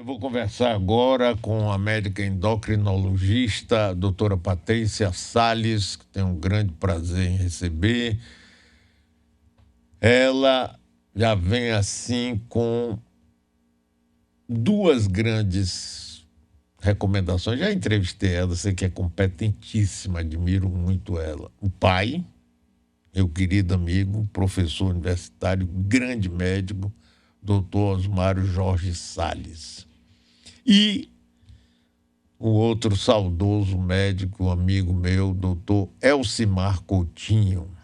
Eu vou conversar agora com a médica endocrinologista, a doutora Patrícia Salles, que tenho um grande prazer em receber. Ela já vem assim com duas grandes recomendações. Já entrevistei ela, sei que é competentíssima, admiro muito ela. O pai, meu querido amigo, professor universitário, grande médico, doutor Osmário Jorge Salles. E um outro saudoso médico, amigo meu, doutor Elcimar Coutinho.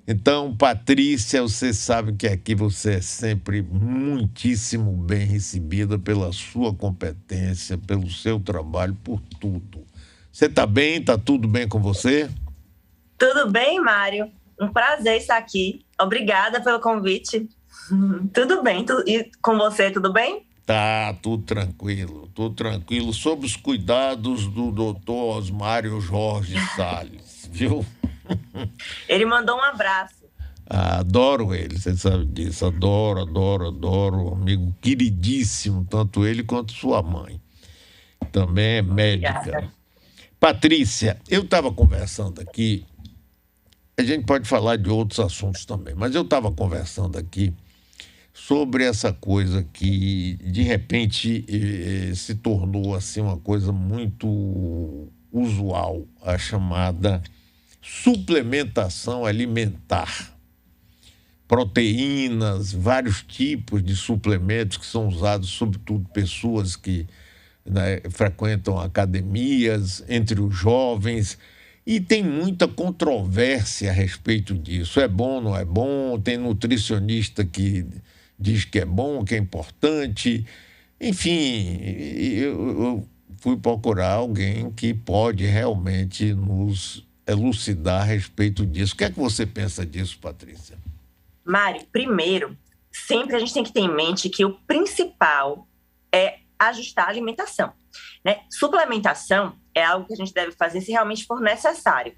Então, Patrícia, você sabe que aqui você é sempre muitíssimo bem recebida pela sua competência, pelo seu trabalho, por tudo. Você está bem? Está tudo bem com você? Tudo bem, Mário? Um prazer estar aqui. Obrigada pelo convite. Tudo bem. E com você, tudo bem? Tá, tudo tranquilo, sob os cuidados do doutor Osmário Jorge Salles, viu? Ele mandou um abraço. Adoro ele, você sabe disso, adoro, amigo queridíssimo, tanto ele quanto sua mãe. Também é médica. Obrigada. Patrícia, eu estava conversando aqui, a gente pode falar de outros assuntos também, mas eu estava conversando aqui sobre essa coisa que de repente se tornou assim uma coisa muito usual, a chamada suplementação alimentar. Proteínas, vários tipos de suplementos que são usados, sobretudo pessoas que, né, frequentam academias, entre os jovens, e tem muita controvérsia a respeito disso. É bom, não é bom? Tem nutricionista que diz que é bom, que é importante. Enfim, eu fui procurar alguém que pode realmente nos elucidar a respeito disso. O que é que você pensa disso, Patrícia? Mário, primeiro, sempre a gente tem que ter em mente que o principal é ajustar a alimentação, né? Suplementação é algo que a gente deve fazer se realmente for necessário.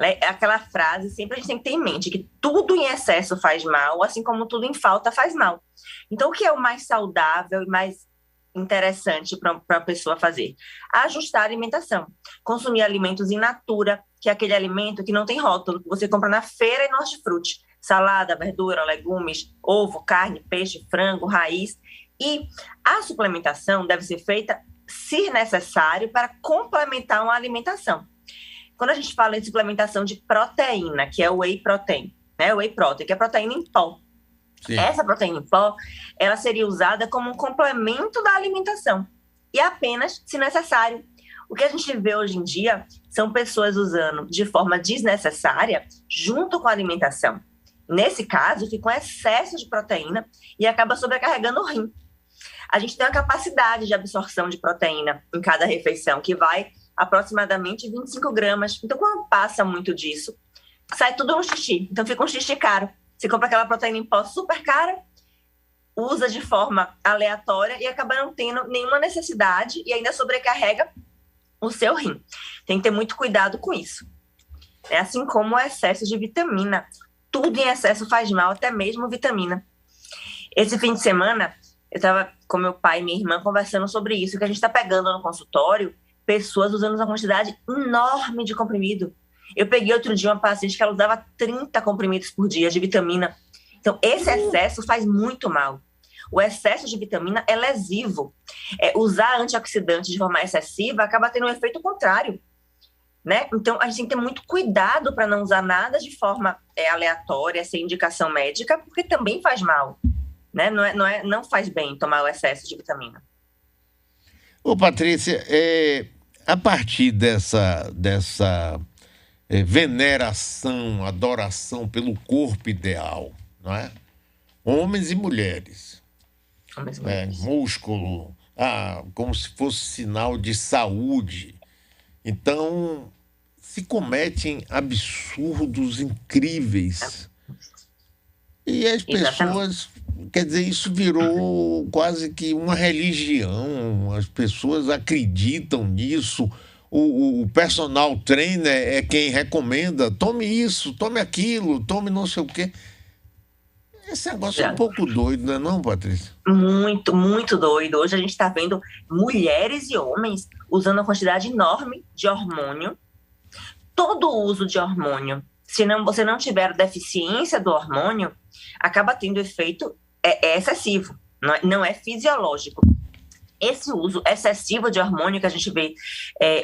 É aquela frase, sempre a gente tem que ter em mente que tudo em excesso faz mal, assim como tudo em falta faz mal. Então, o que é o mais saudável e mais interessante para a pessoa fazer? Ajustar a alimentação. Consumir alimentos in natura, que é aquele alimento que não tem rótulo, que você compra na feira e no hortifruti. Salada, verdura, legumes, ovo, carne, peixe, frango, raiz. E a suplementação deve ser feita, se necessário, para complementar uma alimentação. Quando a gente fala em suplementação de proteína, que é o whey protein, né? O whey protein, que é proteína em pó. Sim. Essa proteína em pó, ela seria usada como um complemento da alimentação. E apenas se necessário. O que a gente vê hoje em dia são pessoas usando de forma desnecessária junto com a alimentação. Nesse caso, fica um excesso de proteína e acaba sobrecarregando o rim. A gente tem uma capacidade de absorção de proteína em cada refeição, que vai aproximadamente 25 gramas. Então, quando passa muito disso, sai tudo no xixi. Então, fica um xixi caro. Você compra aquela proteína em pó super cara, usa de forma aleatória e acaba não tendo nenhuma necessidade e ainda sobrecarrega o seu rim. Tem que ter muito cuidado com isso. É assim como o excesso de vitamina. Tudo em excesso faz mal, até mesmo vitamina. Esse fim de semana, eu estava com meu pai e minha irmã conversando sobre isso, que a gente está pegando no consultório pessoas usando uma quantidade enorme de comprimido. Eu peguei outro dia uma paciente que ela usava 30 comprimidos por dia de vitamina. Então, esse excesso faz muito mal. O excesso de vitamina é lesivo. Usar antioxidante de forma excessiva acaba tendo um efeito contrário, né? Então, a gente tem que ter muito cuidado para não usar nada de forma aleatória, sem indicação médica, porque também faz mal, né? Não faz bem tomar o excesso de vitamina. Ô, Patrícia, a partir dessa veneração, adoração pelo corpo ideal, não é? Homens e mulheres, músculo, como se fosse sinal de saúde. Então, se cometem absurdos incríveis. E as pessoas, quer dizer, isso virou quase que uma religião, as pessoas acreditam nisso. O personal trainer é quem recomenda, tome isso, tome aquilo, tome não sei o quê. Esse negócio é um Já. pouco doido, não é não, Patrícia? Muito, muito doido. Hoje a gente está vendo mulheres e homens usando uma quantidade enorme de hormônio. Todo o uso de hormônio, se não, você não tiver deficiência do hormônio, acaba tendo efeito excessivo, não é fisiológico. Esse uso excessivo de hormônio que a gente vê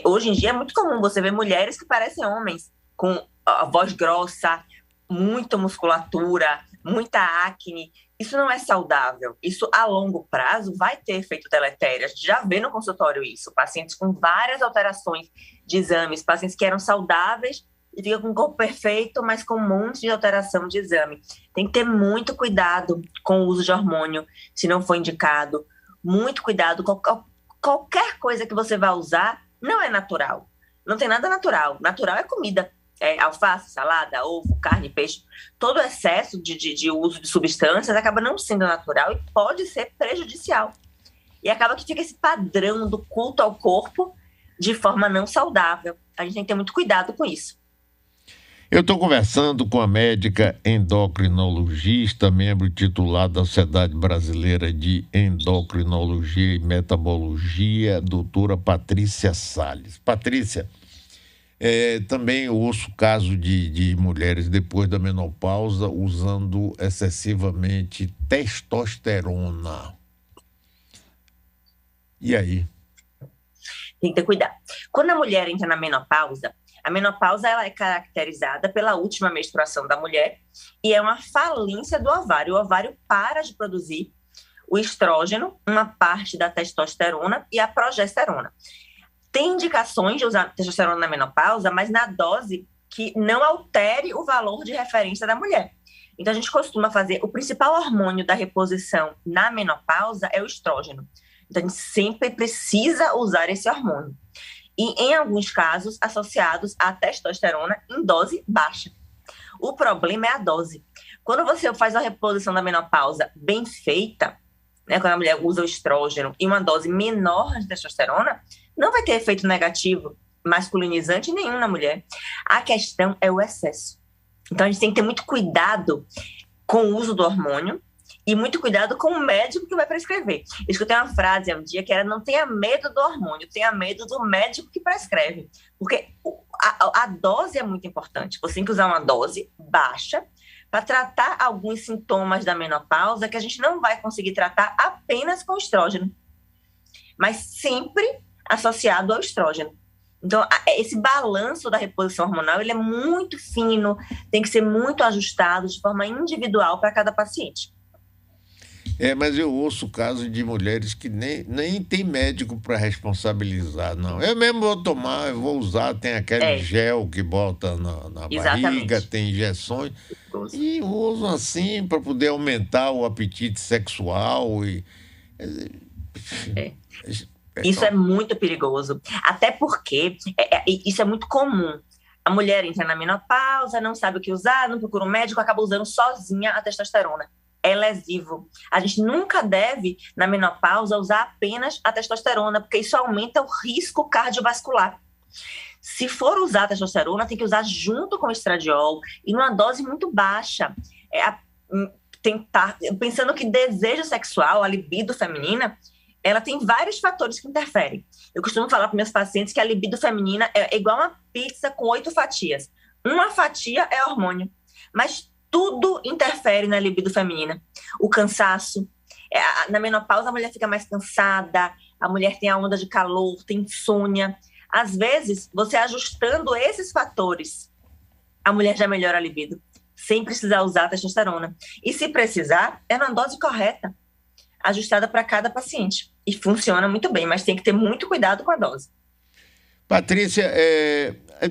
hoje em dia é muito comum. Você vê mulheres que parecem homens, com a voz grossa, muita musculatura, muita acne. Isso não é saudável. Isso, a longo prazo, vai ter efeito deletério. A gente já vê no consultório isso. Pacientes com várias alterações de exames, pacientes que eram saudáveis e ficam com o corpo perfeito, mas com um monte de alteração de exame. Tem que ter muito cuidado com o uso de hormônio, se não for indicado. Muito cuidado. Qualquer coisa que você vai usar não é natural. Não tem nada natural. Natural é comida. Alface, salada, ovo, carne, peixe. Todo excesso de uso de substâncias acaba não sendo natural e pode ser prejudicial. E acaba que fica esse padrão do culto ao corpo de forma não saudável. A gente tem que ter muito cuidado com isso. Eu estou conversando com a médica endocrinologista, membro titular da Sociedade Brasileira de Endocrinologia e Metabologia, doutora Patrícia Salles. Patrícia, também eu ouço caso de mulheres depois da menopausa usando excessivamente testosterona. E aí? Tem que ter cuidado. Quando a mulher entra na menopausa, a menopausa ela é caracterizada pela última menstruação da mulher e é uma falência do ovário. O ovário para de produzir o estrógeno, uma parte da testosterona e a progesterona. Tem indicações de usar testosterona na menopausa, mas na dose que não altere o valor de referência da mulher. Então, a gente costuma fazer... O principal hormônio da reposição na menopausa é o estrógeno. Então, a gente sempre precisa usar esse hormônio. E, em alguns casos, associados à testosterona em dose baixa. O problema é a dose. Quando você faz a reposição da menopausa bem feita, né, quando a mulher usa o estrógeno e uma dose menor de testosterona, não vai ter efeito negativo, masculinizante nenhum na mulher. A questão é o excesso. Então, a gente tem que ter muito cuidado com o uso do hormônio e muito cuidado com o médico que vai prescrever. Eu escutei uma frase um dia que era: não tenha medo do hormônio, tenha medo do médico que prescreve. Porque a dose é muito importante. Você tem que usar uma dose baixa para tratar alguns sintomas da menopausa que a gente não vai conseguir tratar apenas com estrógeno, mas sempre associado ao estrógeno. Então, esse balanço da reposição hormonal ele é muito fino, tem que ser muito ajustado de forma individual para cada paciente. Mas eu ouço casos de mulheres que nem tem médico para responsabilizar, não. Eu mesmo vou tomar, eu vou usar, tem aquele gel que bota na barriga, tem injeções, e usam assim para poder aumentar o apetite sexual. Isso é muito perigoso, até porque isso é muito comum. A mulher entra na menopausa, não sabe o que usar, não procura um médico, acaba usando sozinha a testosterona. É lesivo. A gente nunca deve, na menopausa, usar apenas a testosterona, porque isso aumenta o risco cardiovascular. Se for usar a testosterona, tem que usar junto com o estradiol e numa dose muito baixa. Pensando que desejo sexual, a libido feminina, ela tem vários fatores que interferem. Eu costumo falar para meus pacientes que a libido feminina é igual uma pizza com 8 fatias. Uma fatia é hormônio, mas tudo interfere na libido feminina. O cansaço. Na menopausa, a mulher fica mais cansada, a mulher tem a onda de calor, tem insônia. Às vezes, você ajustando esses fatores, a mulher já melhora a libido, sem precisar usar a testosterona. E se precisar, é na dose correta, ajustada para cada paciente. E funciona muito bem, mas tem que ter muito cuidado com a dose. Patrícia,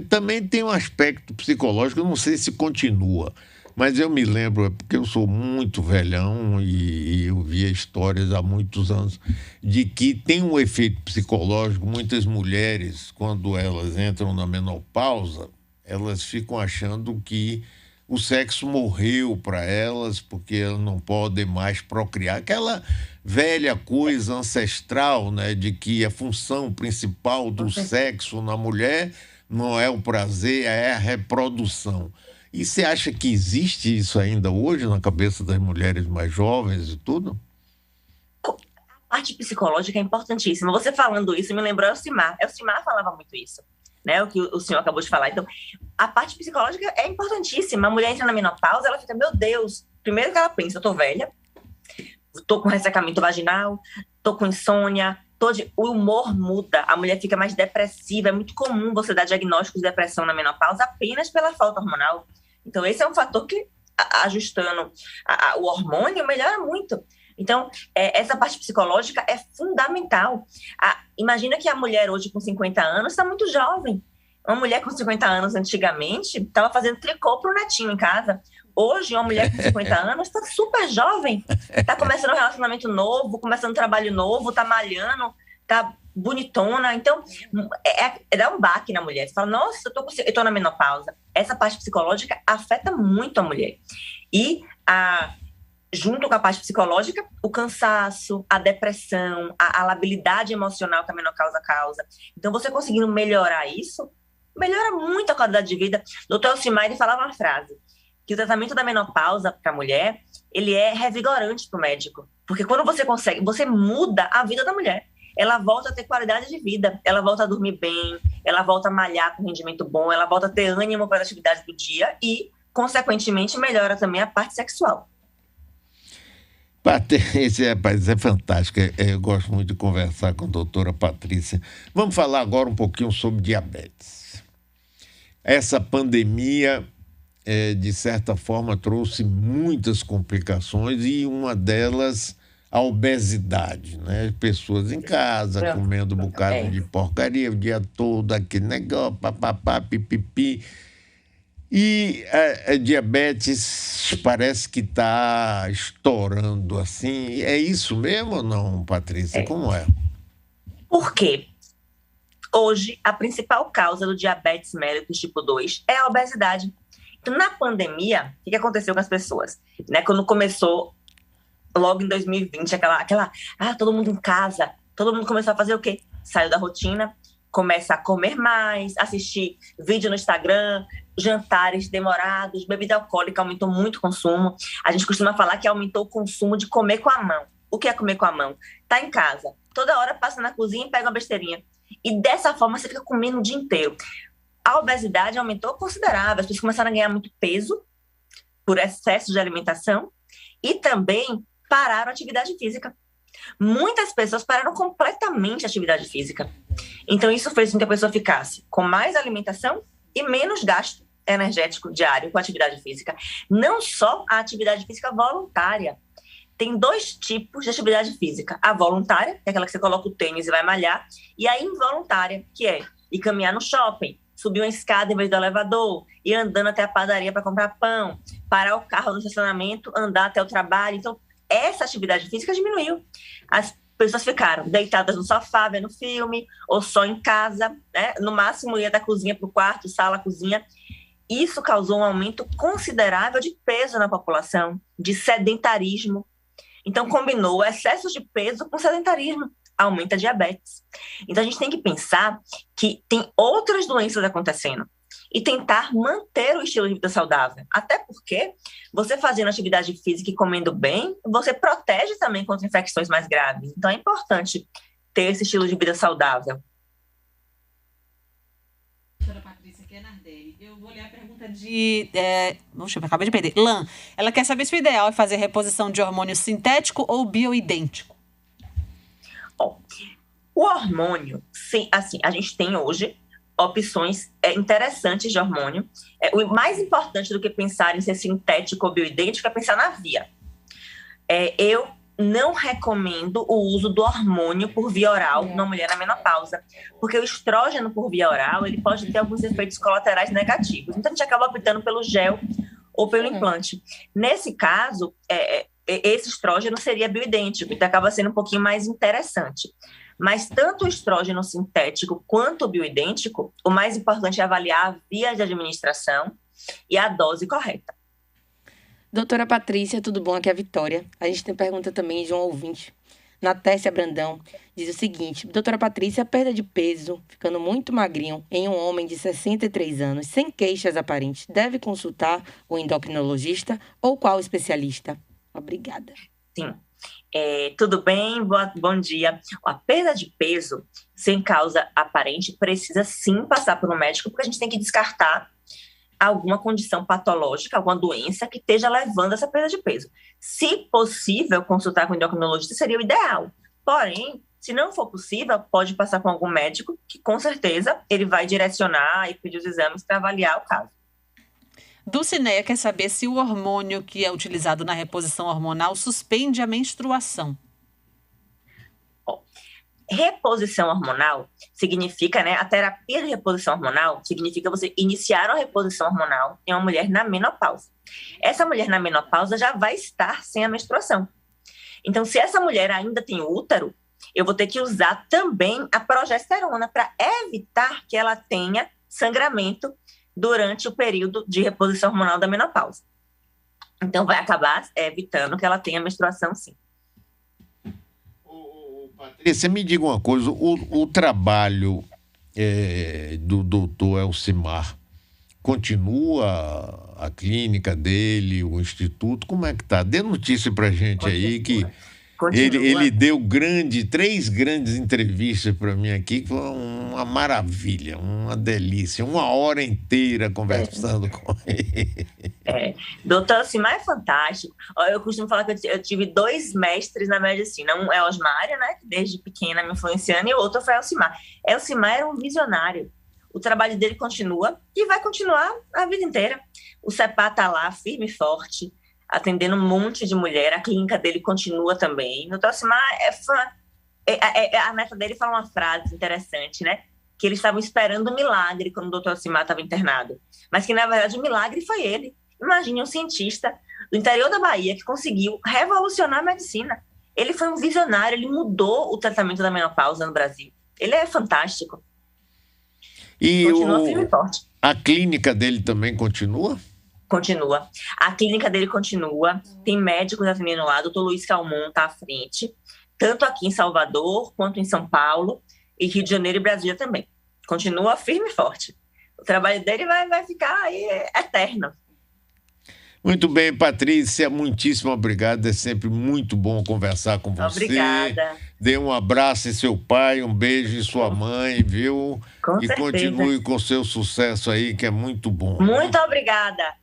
também tem um aspecto psicológico, eu não sei se continua, mas eu me lembro, porque eu sou muito velhão e eu via histórias há muitos anos, de que tem um efeito psicológico. Muitas mulheres, quando elas entram na menopausa, elas ficam achando que o sexo morreu para elas, porque elas não podem mais procriar. Aquela velha coisa ancestral, né, de que a função principal do sexo na mulher não é o prazer, é a reprodução. E você acha que existe isso ainda hoje na cabeça das mulheres mais jovens e tudo? A parte psicológica é importantíssima. Você falando isso me lembrou Elcimar. Elcimar falava muito isso, né? O que o senhor acabou de falar. Então, a parte psicológica é importantíssima. A mulher entra na menopausa, ela fica, meu Deus, primeiro que ela pensa, eu tô velha, tô com ressecamento vaginal, tô com insônia, o humor muda, a mulher fica mais depressiva. É muito comum você dar diagnóstico de depressão na menopausa apenas pela falta hormonal. Então, esse é um fator que, ajustando o hormônio, melhora muito. Então, essa parte psicológica é fundamental. Imagina que a mulher hoje com 50 anos está muito jovem. Uma mulher com 50 anos antigamente estava fazendo tricô para o netinho em casa. Hoje, uma mulher com 50 anos está super jovem. Está começando um relacionamento novo, começando um trabalho novo, está malhando, está bonitona. Então, dá um baque na mulher. Você fala, nossa, eu tô na menopausa. Essa parte psicológica afeta muito a mulher. E junto com a parte psicológica, o cansaço, a depressão, a labilidade emocional que a menopausa causa. Então, você conseguindo melhorar isso, melhora muito a qualidade de vida. O Dr. Elcimar falava uma frase, que o tratamento da menopausa para a mulher, ele é revigorante para o médico. Porque quando você consegue, você muda a vida da mulher. Ela volta a ter qualidade de vida, ela volta a dormir bem, ela volta a malhar com rendimento bom, ela volta a ter ânimo para as atividades do dia e, consequentemente, melhora também a parte sexual. Patrícia, rapaz, é fantástico. Eu gosto muito de conversar com a doutora Patrícia. Vamos falar agora um pouquinho sobre diabetes. Essa pandemia, de certa forma, trouxe muitas complicações e uma delas, a obesidade, né? Pessoas em casa, comendo um bocado de porcaria o dia todo, aquele negócio, papapá, pipipi. E a diabetes parece que está estourando assim. É isso mesmo ou não, Patrícia? Como é? Por quê? Hoje, a principal causa do diabetes mellitus tipo 2 é a obesidade. Então, na pandemia, o que aconteceu com as pessoas? Né? Quando começou, logo em 2020, todo mundo em casa, todo mundo começou a fazer o quê? Saiu da rotina, começa a comer mais, assistir vídeo no Instagram, jantares demorados, bebida alcoólica aumentou muito o consumo. A gente costuma falar que aumentou o consumo de comer com a mão. O que é comer com a mão? Tá em casa, toda hora passa na cozinha e pega uma besteirinha. E dessa forma você fica comendo o dia inteiro. A obesidade aumentou considerável, as pessoas começaram a ganhar muito peso por excesso de alimentação e também pararam a atividade física. Muitas pessoas pararam completamente a atividade física. Então, isso fez com que a pessoa ficasse com mais alimentação e menos gasto energético diário com a atividade física. Não só a atividade física voluntária. Tem 2 tipos de atividade física. A voluntária, que é aquela que você coloca o tênis e vai malhar, e a involuntária, que é ir caminhar no shopping, subir uma escada em vez do elevador, ir andando até a padaria para comprar pão, parar o carro no estacionamento, andar até o trabalho. Então, essa atividade física diminuiu. As pessoas ficaram deitadas no sofá, vendo filme, ou só em casa, né? No máximo ia da cozinha para o quarto, sala, cozinha. Isso causou um aumento considerável de peso na população, de sedentarismo. Então, combinou o excesso de peso com sedentarismo, aumenta a diabetes. Então, a gente tem que pensar que tem outras doenças acontecendo e tentar manter o estilo de vida saudável. Até porque você fazendo atividade física e comendo bem, você protege também contra infecções mais graves. Então, é importante ter esse estilo de vida saudável. Doutora Patrícia, aqui é Nardelli. Eu vou ler a pergunta de... Deixa eu ver, acabei de perder. Lan, ela quer saber se o ideal é fazer reposição de hormônio sintético ou bioidêntico. O hormônio, sim, assim, a gente tem hoje opções interessantes de hormônio. O mais importante do que pensar em ser sintético ou bioidêntico é pensar na via. Eu não recomendo o uso do hormônio por via oral numa mulher na menopausa, porque o estrógeno por via oral ele pode ter alguns efeitos colaterais negativos. Então, a gente acaba optando pelo gel ou pelo implante. Nesse caso, esse estrógeno seria bioidêntico, então acaba sendo um pouquinho mais interessante. Mas tanto o estrógeno sintético quanto o bioidêntico, o mais importante é avaliar a via de administração e a dose correta. Doutora Patrícia, tudo bom? Aqui é a Vitória. A gente tem pergunta também de um ouvinte. Natécia Brandão, diz o seguinte: doutora Patrícia, a perda de peso, ficando muito magrinho, em um homem de 63 anos, sem queixas aparentes, deve consultar o endocrinologista ou qual especialista? Obrigada. Sim. Tudo bem? Bom dia. A perda de peso sem causa aparente precisa sim passar por um médico, porque a gente tem que descartar alguma condição patológica, alguma doença que esteja levando essa perda de peso. Se possível, consultar com o endocrinologista seria o ideal. Porém, se não for possível, pode passar com algum médico que, com certeza, ele vai direcionar e pedir os exames para avaliar o caso. Dulcineia quer saber se o hormônio que é utilizado na reposição hormonal suspende a menstruação. Reposição hormonal significa, a terapia de reposição hormonal significa você iniciar uma reposição hormonal em uma mulher na menopausa. Essa mulher na menopausa já vai estar sem a menstruação. Então, se essa mulher ainda tem útero, eu vou ter que usar também a progesterona para evitar que ela tenha sangramento durante o período de reposição hormonal da menopausa. Então, vai acabar evitando que ela tenha menstruação, sim. Patrícia, me diga uma coisa, o trabalho do doutor Elcimar continua, a clínica dele, o instituto, como é que tá? Dê notícia pra gente aí que ele deu três grandes entrevistas para mim aqui, que foi uma maravilha, uma delícia, 1 hora inteira conversando com ele. Doutor Elcimar é fantástico. Eu costumo falar que eu tive 2 mestres na medicina. Um é Osmária, que desde pequena me influenciando, e o outro foi Elcimar. Elcimar era um visionário. O trabalho dele continua e vai continuar a vida inteira. O CEPA está lá, firme e forte, atendendo um monte de mulher. A clínica dele continua também. O doutor Elcimar a neta dele fala uma frase interessante, que eles estavam esperando um milagre quando o doutor Elcimar estava internado. Mas que, na verdade, o milagre foi ele. Imagine um cientista do interior da Bahia que conseguiu revolucionar a medicina. Ele foi um visionário, ele mudou o tratamento da menopausa no Brasil. Ele é fantástico. E continua firme e forte. A clínica dele também continua? Continua. A clínica dele continua. Tem médicos atendendo lá. O doutor Luiz Calmon está à frente. Tanto aqui em Salvador, quanto em São Paulo, e Rio de Janeiro e Brasília também. Continua firme e forte. O trabalho dele vai ficar aí eterno. Muito bem, Patrícia, muitíssimo obrigado. É sempre muito bom conversar com você. Obrigada. Dê um abraço em seu pai, um beijo em sua mãe, viu? Com certeza. Continue com seu sucesso aí, que é muito bom. Muito obrigada.